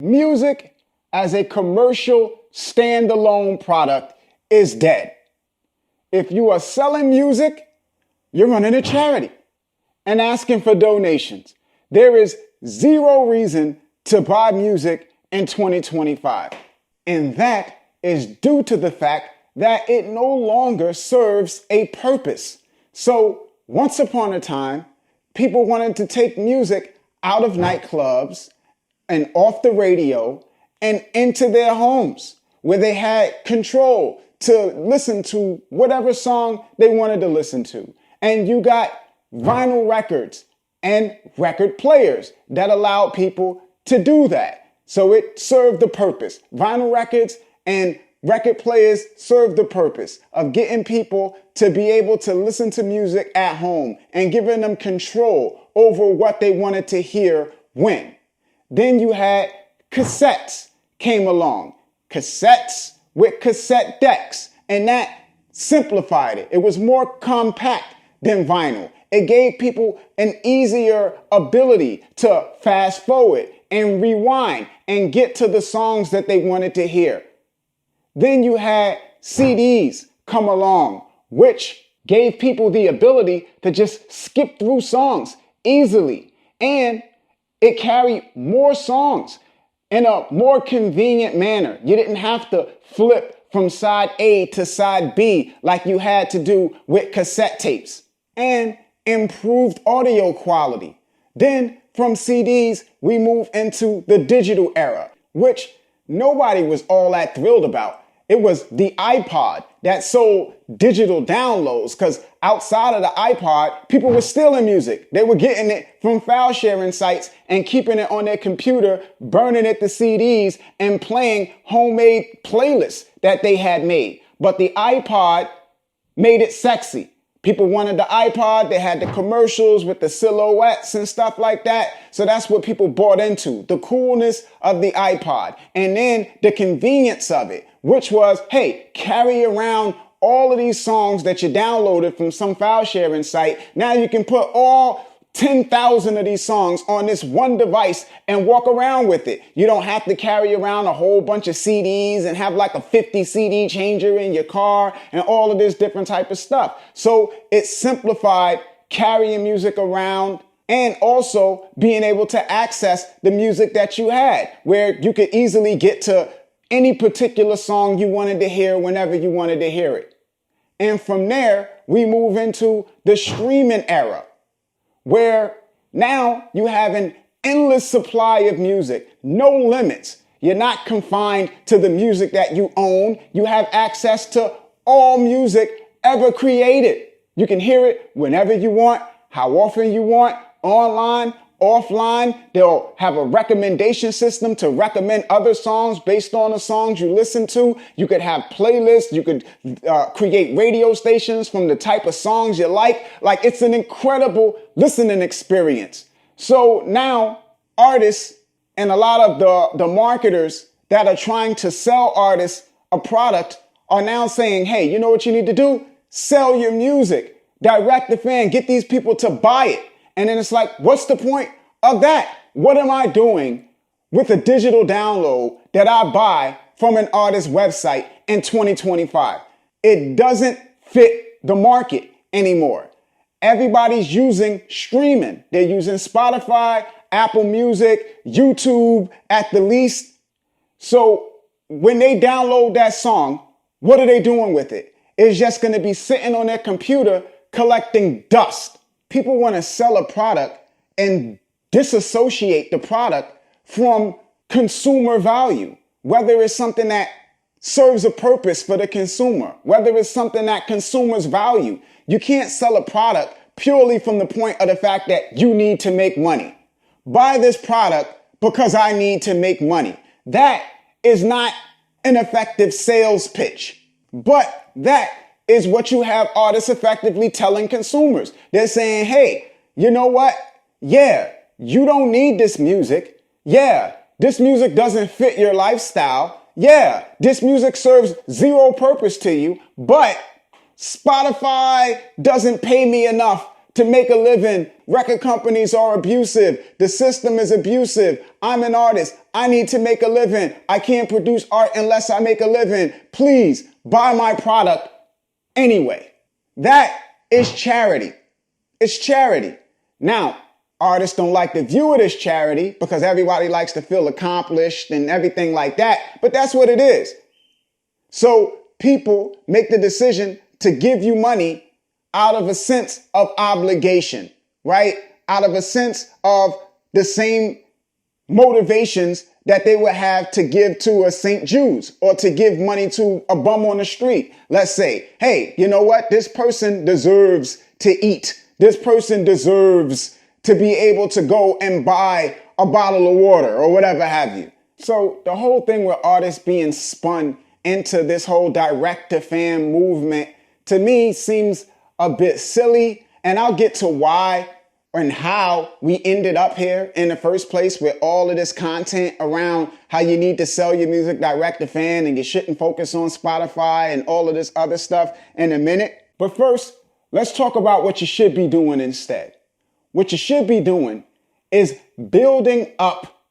music as a commercial standalone product is dead. If you are selling music, you're running a charity and asking for donations. There is zero reason to buy music in 2025. And that is due to the fact that it no longer serves a purpose. So once upon a time, people wanted to take music out of nightclubs and off the radio and into their homes where they had control to listen to whatever song they wanted to listen to. And you got vinyl records and record players that allowed people to do that. So it served the purpose. Vinyl records and record players served the purpose of getting people to be able to listen to music at home and giving them control over what they wanted to hear when. Then you had cassettes came along. Cassettes with cassette decks, and that simplified it. It was more compact than vinyl. It gave people an easier ability to fast forward and rewind and get to the songs that they wanted to hear. Then you had CDs come along, which gave people the ability to just skip through songs easily. And it carried more songs in a more convenient manner. You didn't have to flip from side A to side B like you had to do with cassette tapes. And improved audio quality. Then from CDs, we move into the digital era, which nobody was all that thrilled about. It was the iPod that sold digital downloads, because outside of the iPod, people were stealing music. They were getting it from file sharing sites and keeping it on their computer, burning it to CDs and playing homemade playlists that they had made. But the iPod made it sexy. People wanted the iPod. They had the commercials with the silhouettes and stuff like that. So that's what people bought into, the coolness of the iPod. And then the convenience of it, which was, hey, carry around all of these songs that you downloaded from some file sharing site. Now you can put all 10,000 of these songs on this one device and walk around with it. You don't have to carry around a whole bunch of CDs and have like a 50 CD changer in your car and all of this different type of stuff. So it simplified carrying music around and also being able to access the music that you had, where you could easily get to any particular song you wanted to hear whenever you wanted to hear it. And from there, we move into the streaming era, where now you have an endless supply of music, no limits. You're not confined to the music that you own. You have access to all music ever created. You can hear it whenever you want, how often you want, online, offline. They'll have a recommendation system to recommend other songs based on the songs you listen to. You could have playlists. You could create radio stations from the type of songs you like. Like, it's an incredible listening experience. So now artists and a lot of the marketers that are trying to sell artists a product are now saying, hey, you know what you need to do? Sell your music, direct the fan, get these people to buy it. And then it's like, what's the point of that? What am I doing with a digital download that I buy from an artist's website in 2025? It doesn't fit the market anymore. Everybody's using streaming. They're using Spotify, Apple Music, YouTube at the least. So when they download that song, what are they doing with it? It's just going to be sitting on their computer collecting dust. People want to sell a product and disassociate the product from consumer value, whether it's something that serves a purpose for the consumer, whether it's something that consumers value. You can't sell a product purely from the point of the fact that you need to make money. Buy this product because I need to make money. That is not an effective sales pitch, but that is what you have artists effectively telling consumers. They're saying, hey, you know what? Yeah, you don't need this music. Yeah, this music doesn't fit your lifestyle. Yeah, this music serves zero purpose to you, but Spotify doesn't pay me enough to make a living. Record companies are abusive. The system is abusive. I'm an artist. I need to make a living. I can't produce art unless I make a living. Please buy my product anyway. That is charity. It's charity. Now, artists don't like to view it as charity because everybody likes to feel accomplished and everything like that. But that's what it is. So people make the decision to give you money out of a sense of obligation, right? Out of a sense of the same motivations that they would have to give to a St. Jude's or to give money to a bum on the street. Let's say, hey, you know what? This person deserves to eat. This person deserves to be able to go and buy a bottle of water or whatever have you. So the whole thing with artists being spun into this whole direct-to-fan movement, to me, seems a bit silly. And I'll get to why and how we ended up here in the first place with all of this content around how you need to sell your music direct-to-fan and you shouldn't focus on Spotify and all of this other stuff in a minute. But first, let's talk about what you should be doing instead. What you should be doing is building up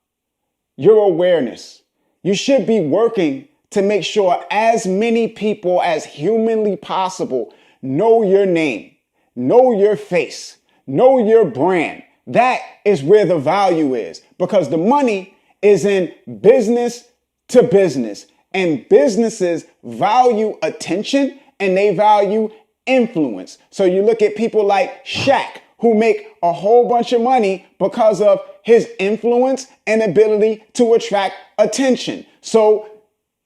your awareness. You should be working to make sure as many people as humanly possible know your name, know your face, know your brand. That is where the value is, because the money is in business to business, and businesses value attention and they value influence. So you look at people like Shaq, who make a whole bunch of money because of his influence and ability to attract attention. So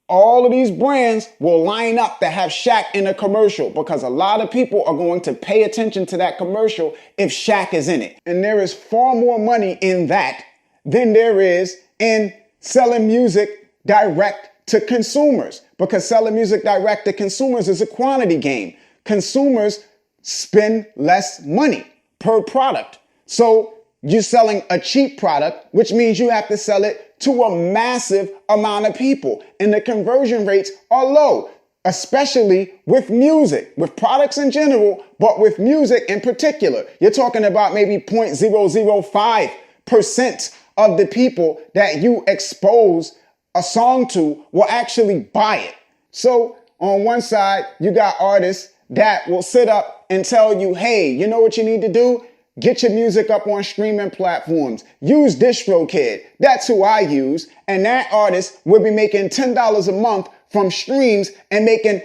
all of these brands will line up to have Shaq in a commercial because a lot of people are going to pay attention to that commercial if Shaq is in it. And there is far more money in that than there is in selling music direct to consumers, because selling music direct to consumers is a quantity game. Consumers spend less money per product. So you're selling a cheap product, which means you have to sell it to a massive amount of people. And the conversion rates are low, especially with music, with products in general, but with music in particular. You're talking about maybe 0.005% of the people that you expose a song to will actually buy it. So on one side, you got artists that will sit up and tell you, hey, you know what you need to do? Get your music up on streaming platforms. Use DistroKid. That's who I use. And that artist will be making $10 a month from streams and making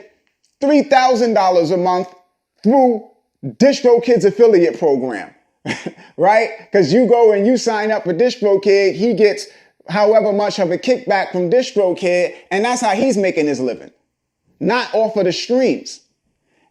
$3,000 a month through DistroKid's affiliate program, right? Because you go and you sign up for DistroKid, he gets however much of a kickback from DistroKid, and that's how he's making his living, not off of the streams.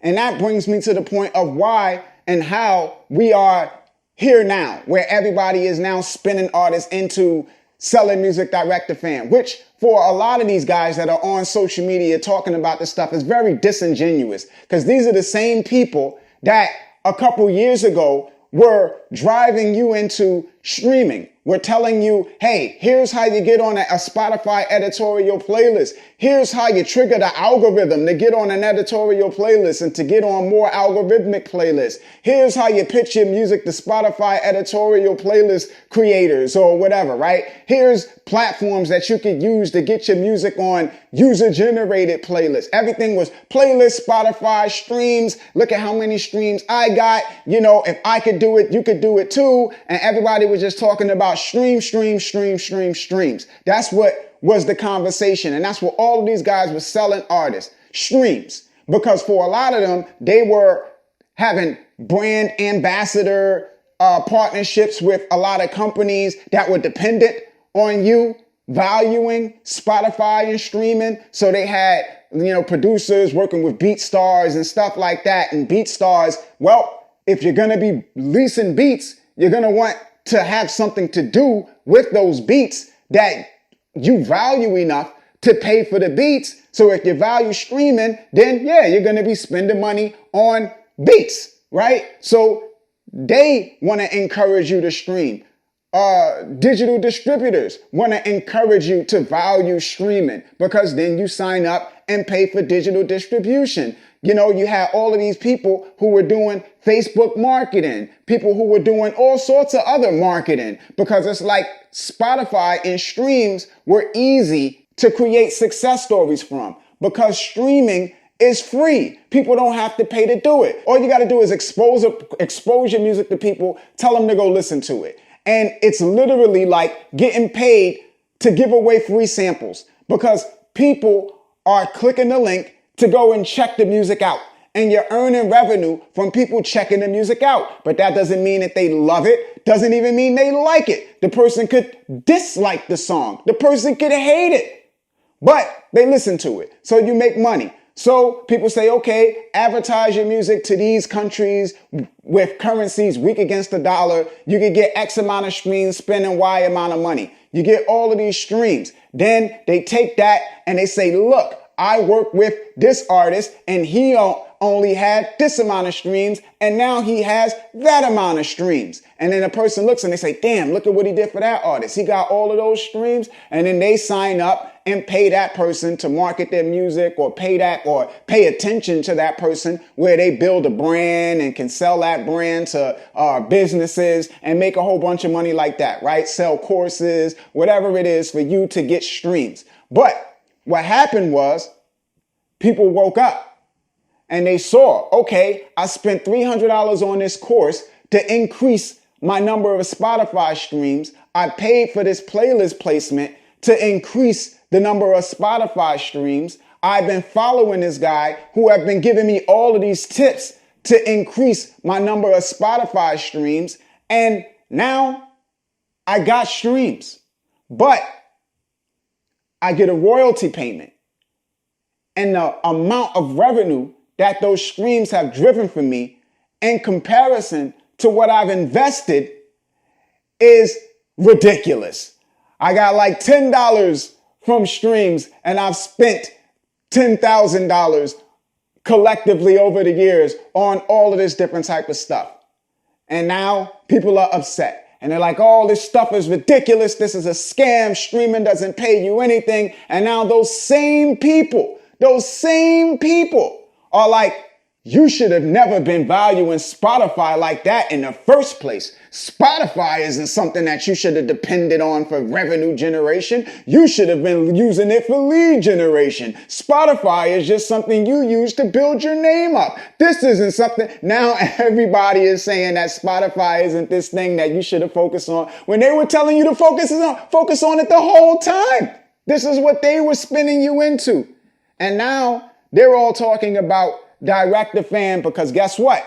And that brings me to the point of why and how we are here now, where everybody is now spinning artists into selling music direct to fan, which for a lot of these guys that are on social media talking about this stuff is very disingenuous, because these are the same people that a couple years ago were driving you into streaming. We're telling you, hey, here's how you get on a Spotify editorial playlist. Here's how you trigger the algorithm to get on an editorial playlist and to get on more algorithmic playlists. Here's how you pitch your music to Spotify editorial playlist creators or whatever, right? Here's platforms that you could use to get your music on user-generated playlists. Everything was playlist, Spotify, streams. Look at how many streams I got. You know, if I could do it, you could do it too. And everybody was just talking about streams. That's what was the conversation. And that's what all of these guys were selling artists, streams. Because for a lot of them, they were having brand ambassador partnerships with a lot of companies that were dependent on you valuing Spotify and streaming. So they had, producers working with BeatStars and stuff like that. And BeatStars, well, if you're going to be leasing beats, you're going to want to have something to do with those beats that you value enough to pay for the beats. So if you value streaming, then yeah, you're going to be spending money on beats, right? So they want to encourage you to stream. digital distributors want to encourage you to value streaming because then you sign up and pay for digital distribution. You know, you had all of these people who were doing Facebook marketing, people who were doing all sorts of other marketing because it's like Spotify and streams were easy to create success stories from because streaming is free. People don't have to pay to do it. All you got to do is expose your music to people, tell them to go listen to it. And it's literally like getting paid to give away free samples because people are clicking the link to go and check the music out. And you're earning revenue from people checking the music out. But that doesn't mean that they love it. Doesn't even mean they like it. The person could dislike the song. The person could hate it. But they listen to it. So you make money. So people say, okay, advertise your music to these countries with currencies weak against the dollar. You can get X amount of streams, spending Y amount of money. You get all of these streams. Then they take that and they say, look, I work with this artist and he only had this amount of streams and now he has that amount of streams. And then a person looks and they say, damn, look at what he did for that artist. He got all of those streams. And then they sign up and pay that person to market their music or pay attention to that person where they build a brand and can sell that brand to businesses and make a whole bunch of money like that, right? Sell courses, whatever it is for you to get streams. But what happened was people woke up and they saw, okay, I spent $300 on this course to increase my number of Spotify streams. I paid for this playlist placement to increase the number of Spotify streams. I've been following this guy who have been giving me all of these tips to increase my number of Spotify streams. And now I got streams, but I get a royalty payment. And the amount of revenue that those streams have driven for me in comparison to what I've invested is ridiculous. I got like $10 from streams and I've spent $10,000 collectively over the years on all of this different type of stuff. And now people are upset. And they're like, oh, this stuff is ridiculous. This is a scam. Streaming doesn't pay you anything. And now those same people are like, you should have never been valuing Spotify like that in the first place. Spotify isn't something that you should have depended on for revenue generation. You should have been using it for lead generation. Spotify is just something you use to build your name up. This isn't something. Now everybody is saying that Spotify isn't this thing that you should have focused on when they were telling you to focus on it the whole time. This is what they were spinning you into. And now they're all talking about direct to fan because guess what?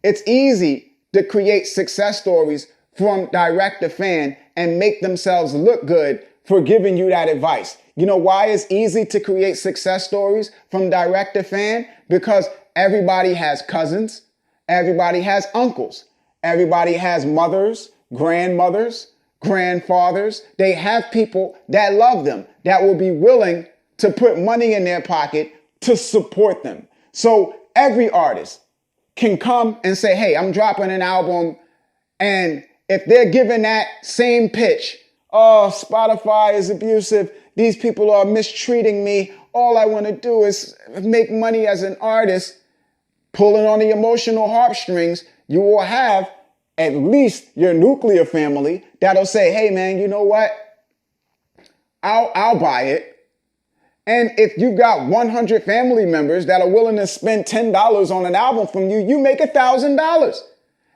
It's easy to create success stories from direct to fan and make themselves look good for giving you that advice. You know why it's easy to create success stories from direct to fan? Because everybody has cousins, everybody has uncles, everybody has mothers, grandmothers, grandfathers. They have people that love them, that will be willing to put money in their pocket to support them. So every artist can come and say, hey, I'm dropping an album. And if they're given that same pitch, oh, Spotify is abusive. These people are mistreating me. All I want to do is make money as an artist, pulling on the emotional heartstrings. You will have at least your nuclear family that'll say, hey, man, you know what? I'll buy it. And if you've got 100 family members that are willing to spend $10 on an album from you, you make $1,000.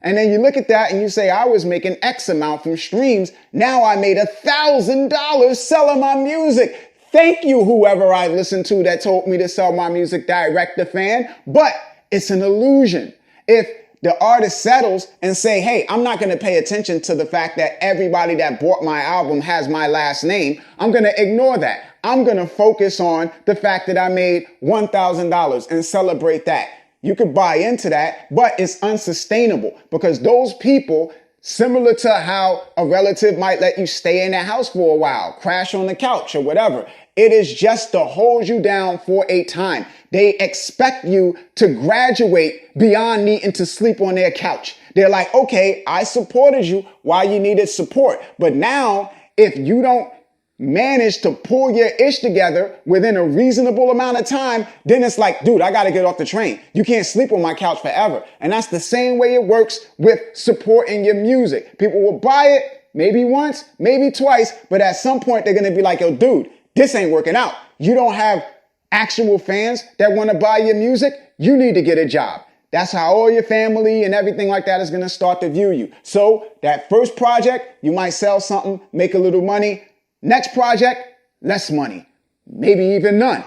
And then you look at that and you say, I was making X amount from streams. Now I made $1,000 selling my music. Thank you, whoever I listened to that told me to sell my music direct to fan. But it's an illusion. If the artist settles and say, hey, I'm not going to pay attention to the fact that everybody that bought my album has my last name, I'm going to ignore that. I'm going to focus on the fact that I made $1,000 and celebrate that. You could buy into that, but it's unsustainable because those people, similar to how a relative might let you stay in their house for a while, crash on the couch or whatever, it is just to hold you down for a time. They expect you to graduate beyond needing to sleep on their couch. They're like, okay, I supported you while you needed support. But now, if you don't manage to pull your ish together within a reasonable amount of time, then it's like, dude, I got to get off the train. You can't sleep on my couch forever. And that's the same way it works with supporting your music. People will buy it maybe once, maybe twice, but at some point they're going to be like, yo, dude, this ain't working out. You don't have actual fans that want to buy your music. You need to get a job. That's how all your family and everything like that is going to start to view you. So that first project, you might sell something, make a little money. Next project, less money, maybe even none.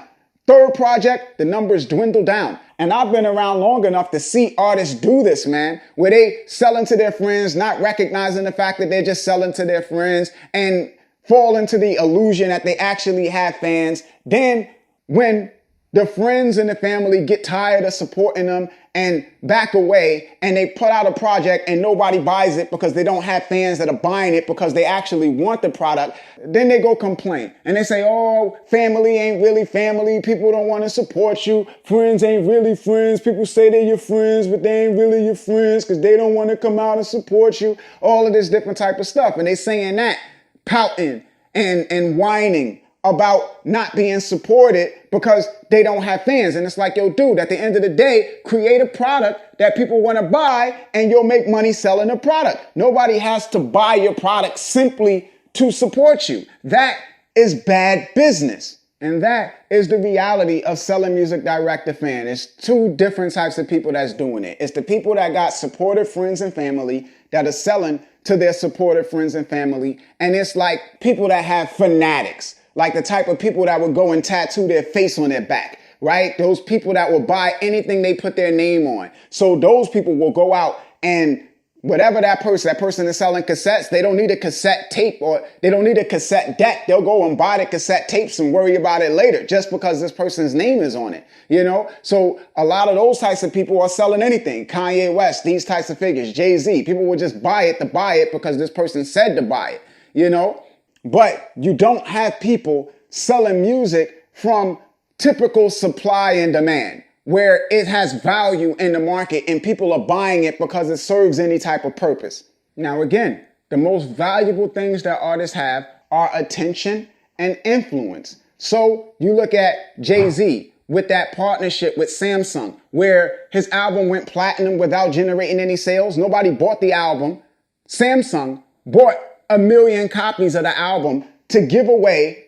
Third project, the numbers dwindle down. And I've been around long enough to see artists do this, man, where they selling to their friends, not recognizing the fact that they're just selling to their friends and fall into the illusion that they actually have fans. Then when the friends and the family get tired of supporting them and back away and they put out a project and nobody buys it because they don't have fans that are buying it because they actually want the product, then they go complain and they say, oh, family ain't really family. People don't want to support you. Friends ain't really friends. People say they're your friends, but they ain't really your friends because they don't want to come out and support you. All of this different type of stuff. And they saying that, pouting and whining about not being supported because they don't have fans. And it's like, yo, dude, at the end of the day, create a product that people want to buy and you'll make money selling the product. Nobody has to buy your product simply to support you. That is bad business. And that is the reality of selling music direct to fan. It's two different types of people that's doing it. It's the people that got supportive friends and family that are selling to their supportive friends and family. And it's like people that have fanatics. Like the type of people that would go and tattoo their face on their back, right? Those people that will buy anything they put their name on. So those people will go out and whatever that person is selling cassettes, they don't need a cassette tape or they don't need a cassette deck. They'll go and buy the cassette tapes and worry about it later just because this person's name is on it, you know? So a lot of those types of people are selling anything. Kanye West, these types of figures, Jay-Z, people will just buy it because this person said to buy it, you know? But you don't have people selling music from typical supply and demand, where it has value in the market and people are buying it because it serves any type of purpose. Now, again, the most valuable things that artists have are attention and influence. So you look at Jay-Z with that partnership with Samsung, where his album went platinum without generating any sales. Nobody bought the album. Samsung bought 1 million copies of the album to give away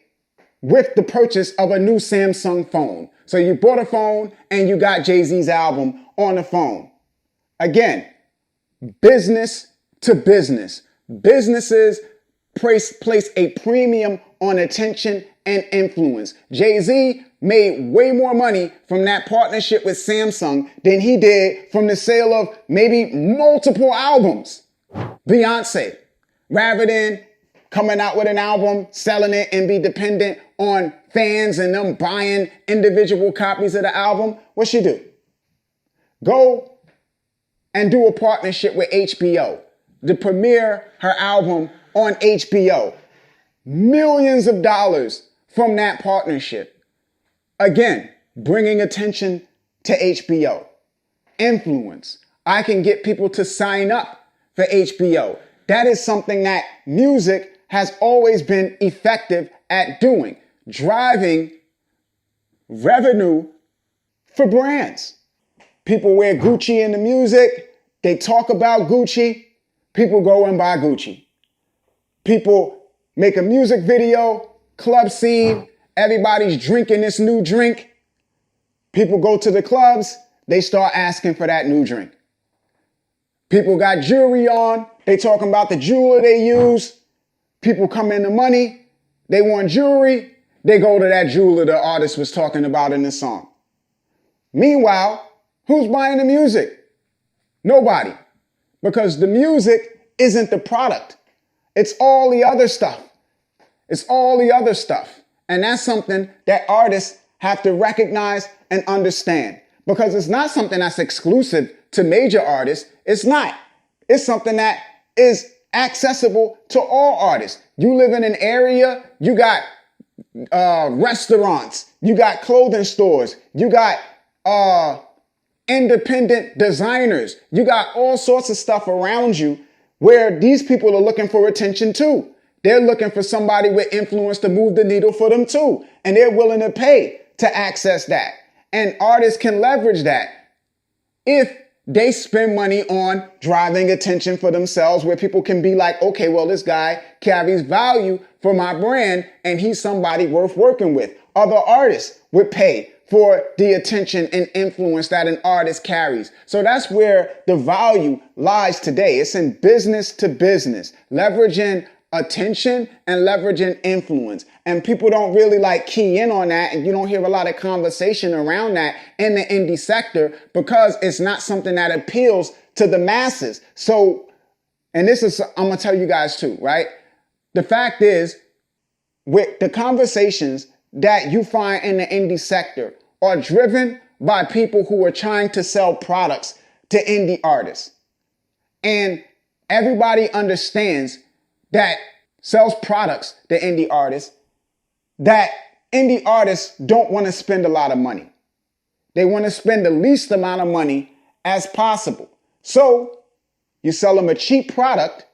with the purchase of a new Samsung phone. So you bought a phone and you got Jay-Z's album on the phone. Again, business to business. Businesses place a premium on attention and influence. Jay-Z made way more money from that partnership with Samsung than he did from the sale of maybe multiple albums. Beyonce, rather than coming out with an album, selling it, and be dependent on fans and them buying individual copies of the album, what she do? Go and do a partnership with HBO to premiere her album on HBO. Millions of dollars from that partnership. Again, bringing attention to HBO. Influence. I can get people to sign up for HBO. That is something that music has always been effective at doing, driving revenue for brands. People wear Gucci in the music. They talk about Gucci. People go and buy Gucci. People make a music video, club scene. Everybody's drinking this new drink. People go to the clubs. They start asking for that new drink. People got jewelry on. They talking about the jeweler they use. People come in the money. They want jewelry. They go to that jeweler the artist was talking about in the song. Meanwhile, who's buying the music? Nobody. Because the music isn't the product. It's all the other stuff. It's all the other stuff. And that's something that artists have to recognize and understand. Because it's not something that's exclusive to major artists. It's not. It's something that is accessible to all artists. You live in an area, you got restaurants, you got clothing stores, you got independent designers. You got all sorts of stuff around you where these people are looking for attention too. They're looking for somebody with influence to move the needle for them too. And they're willing to pay to access that. And artists can leverage that if they spend money on driving attention for themselves, where people can be like, okay, well, this guy carries value for my brand and he's somebody worth working with. Other artists would pay for the attention and influence that an artist carries. So that's where the value lies today. It's in business to business, leveraging attention and leveraging influence. And people don't really like key in on that. And you don't hear a lot of conversation around that in the indie sector because it's not something that appeals to the masses. So, and this is, I'm going to tell you guys too, right? The fact is, with the conversations that you find in the indie sector are driven by people who are trying to sell products to indie artists. And everybody understands that sells products to indie artists, that indie artists don't want to spend a lot of money. They want to spend the least amount of money as possible. So you sell them a cheap product,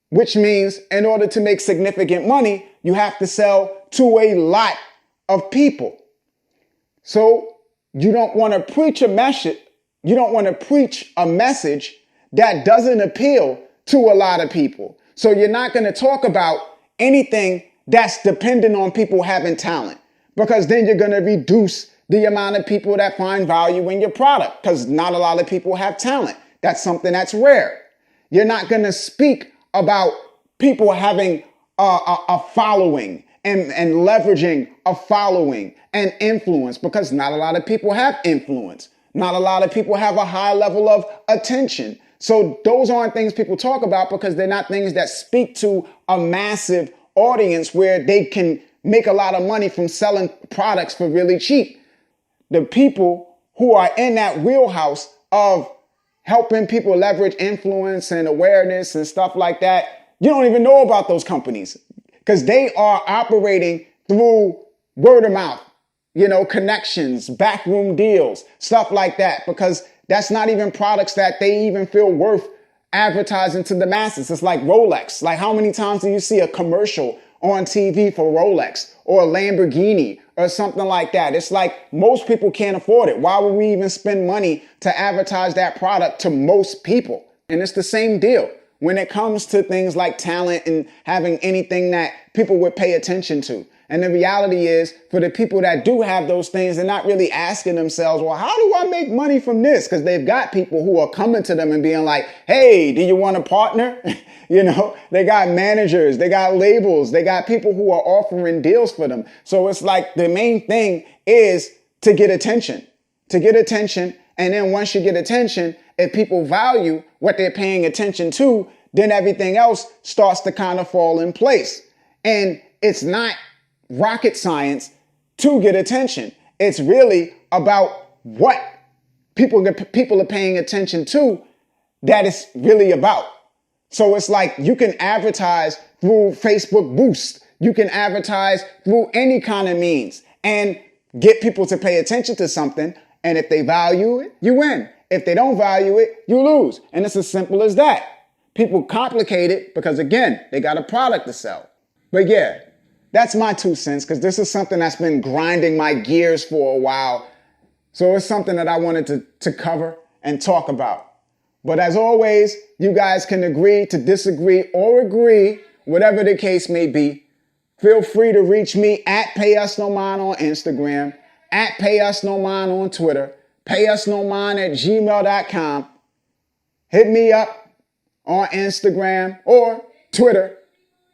which means in order to make significant money, you have to sell to a lot of people. So you don't want to preach a message. You don't want to preach a message that doesn't appeal to a lot of people. So you're not going to talk about anything that's dependent on people having talent, because then you're going to reduce the amount of people that find value in your product, because not a lot of people have talent. That's something that's rare. You're not going to speak about people having a following and leveraging a following and influence, because not a lot of people have influence. Not a lot of people have a high level of attention. So those aren't things people talk about because they're not things that speak to a massive audience where they can make a lot of money from selling products for really cheap. The people who are in that wheelhouse of helping people leverage influence and awareness and stuff like that, you don't even know about those companies because they are operating through word of mouth, connections, backroom deals, stuff like that, because that's not even products that they even feel worth advertising to the masses. It's like Rolex. Like, how many times do you see a commercial on TV for Rolex or a Lamborghini or something like that? It's like most people can't afford it. Why would we even spend money to advertise that product to most people? And it's the same deal when it comes to things like talent and having anything that people would pay attention to. And the reality is, for the people that do have those things, they're not really asking themselves, well, how do I make money from this? Because they've got people who are coming to them and being like, hey, do you want a partner? They got managers, they got labels, they got people who are offering deals for them. So it's like the main thing is to get attention. And then once you get attention, if people value what they're paying attention to, then everything else starts to kind of fall in place. And it's not rocket science to get attention. It's really about what people are paying attention to that it's really about. So it's like you can advertise through Facebook Boost. You can advertise through any kind of means and get people to pay attention to something. And if they value it, you win. If they don't value it, you lose. And it's as simple as that. People complicate it because, again, they got a product to sell. But yeah, that's my 2 cents, because this is something that's been grinding my gears for a while. So it's something that I wanted to cover and talk about. But as always, you guys can agree to disagree or agree, whatever the case may be. Feel free to reach me at Payusnomind on Instagram, at Payusnomind on Twitter, payusnomind@gmail.com. Hit me up on Instagram or Twitter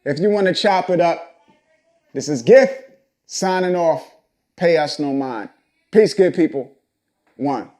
if you want to chop it up. This is Gift signing off. Pay us no mind. Peace, good people. 1.